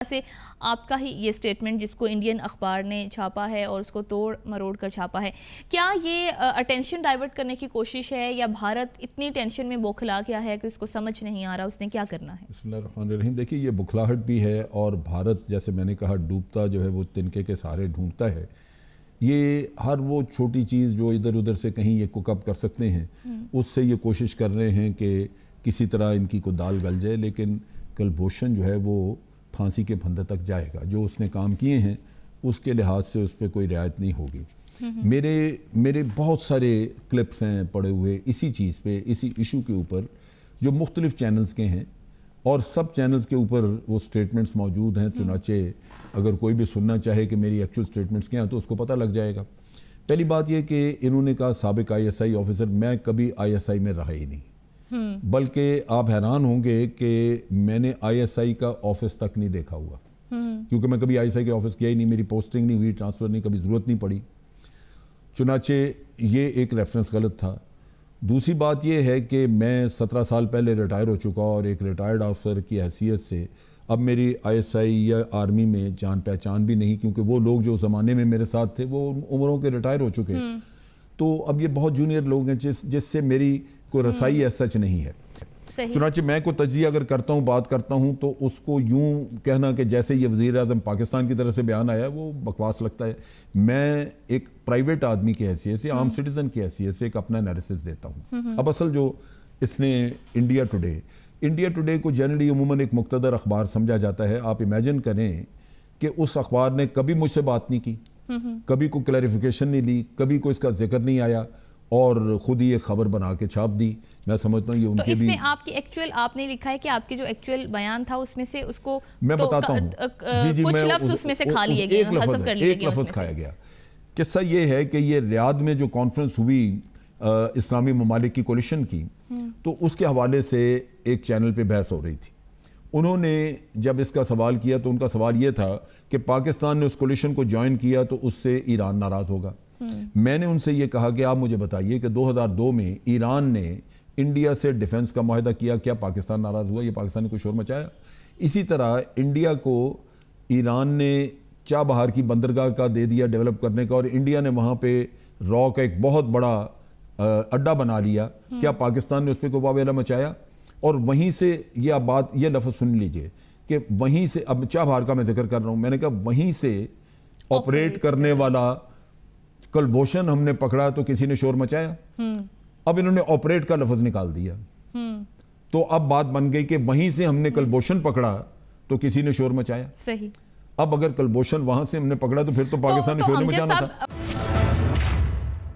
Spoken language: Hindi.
से आपका ही ये स्टेटमेंट जिसको इंडियन अखबार ने छापा है और उसको तोड़ मरोड़ कर छापा है, क्या ये अटेंशन डाइवर्ट करने की कोशिश है या भारत इतनी टेंशन में बौखला गया है कि उसको समझ नहीं आ रहा उसने क्या करना है? बिस्मिल्लाहिर्रहमानिर्रहीम। देखिए, ये बुखलाहट भी है और भारत, जैसे मैंने कहा, डूबता जो है वो तिनके के सहारे ढूंढता है। ये हर वो छोटी चीज़ जो इधर उधर से कहीं ये कुकअप कर सकते हैं उससे ये कोशिश कर रहे हैं कि किसी तरह इनकी को दाल गल जाए, लेकिन कुलभूषण जो है वो फांसी के फंदे तक जाएगा। जो उसने काम किए हैं उसके लिहाज से उस पर कोई रियायत नहीं होगी। मेरे बहुत सारे क्लिप्स हैं पड़े हुए इसी चीज़ पे, इसी इशू के ऊपर, जो मुख्तलिफ चैनल्स के हैं और सब चैनल्स के ऊपर वो स्टेटमेंट्स मौजूद हैं। चुनाचे अगर कोई भी सुनना चाहे कि मेरी एक्चुअल स्टेटमेंट्स क्या हैं तो उसको पता लग जाएगा। पहली बात यह कि इन्होंने कहा साबिक ISI ऑफिसर, मैं कभी ISI में रहा ही नहीं, बल्कि आप हैरान होंगे कि मैंने ISI का ऑफिस तक नहीं देखा हुआ, क्योंकि मैं कभी ISI के ऑफिस गया ही नहीं, मेरी पोस्टिंग नहीं हुई, ट्रांसफ़र नहीं, कभी ज़रूरत नहीं पड़ी। चुनाचे ये एक रेफरेंस गलत था। दूसरी बात यह है कि मैं 17 साल पहले रिटायर हो चुका और एक रिटायर्ड ऑफिसर की हैसियत से अब मेरी ISI या आर्मी में जान पहचान भी नहीं, क्योंकि वो लोग जो ज़माने में मेरे साथ थे वो उम्रों के रिटायर हो चुके। तो अब ये बहुत जूनियर लोग हैं जिससे मेरी कोई रसाई ऐसा सच नहीं है। चुनाचे मैं को तजिया अगर करता हूँ, बात करता हूँ, तो उसको यूं कहना कि जैसे ये वज़ीर आज़म पाकिस्तान की तरफ से बयान आया वो बकवास लगता है। मैं एक प्राइवेट आदमी की हैसियत से, आम सिटीज़न की हैसियत से एक अपना एनालिसिस देता हूँ। अब असल जो इसने इंडिया टुडे को जनरली उमूमन एक मुक्तदर अखबार समझा जाता है। आप इमेजिन करें कि उस अखबार ने कभी मुझसे बात नहीं की, कभी कोई क्लैरिफिकेशन नहीं ली, कभी कोई इसका जिक्र नहीं आया और खुद ही एक खबर बना के छाप दी। मैं समझता हूँ ये उनके तो इसमें भी आपकी एक्चुअल, आपने लिखा है कि आपकी जो एक्चुअल बयान था उसमें से उसको मैं बताता हूँ कुछ लफ्ज उसमें से खा लिए गए, हज़फ कर लिए एक लफ्ज खाया गया। किस्सा ये है कि ये रियाद में जो कॉन्फ्रेंस हुई इस्लामी ममालिक की कोलिशन की, तो उसके हवाले से एक चैनल पे बहस हो रही थी। उन्होंने जब इसका सवाल किया तो उनका सवाल ये था कि पाकिस्तान ने उस कोलिशन को ज्वाइन किया तो उससे ईरान नाराज़ होगा। मैंने उनसे ये कहा कि आप मुझे बताइए कि 2002 में ईरान ने इंडिया से डिफेंस का मुआहदा किया, क्या पाकिस्तान नाराज़ हुआ? ये पाकिस्तान ने कोई शोर मचाया? इसी तरह इंडिया को ईरान ने चाबहार की बंदरगाह का दे दिया डेवलप करने का और इंडिया ने वहाँ पे रॉ का एक बहुत बड़ा अड्डा बना लिया, क्या पाकिस्तान ने उस पर कोई वावेला मचाया? और वहीं से ये आप बात, ये लफ्ज़ सुन लीजिए कि वहीं से, अब चाबहार का मैं जिक्र कर रहा हूँ, मैंने कहा वहीं से ऑपरेट करने वाला कुलभूषण हमने पकड़ा तो किसी ने शोर मचाया? अब इन्होंने ऑपरेट का लफ्ज निकाल दिया, तो अब बात बन गई कि वहीं से हमने कुलभूषण पकड़ा तो किसी ने शोर मचाया। सही। अब अगर कुलभूषण वहां से हमने पकड़ा तो फिर तो पाकिस्तान ने शोर मचाना था।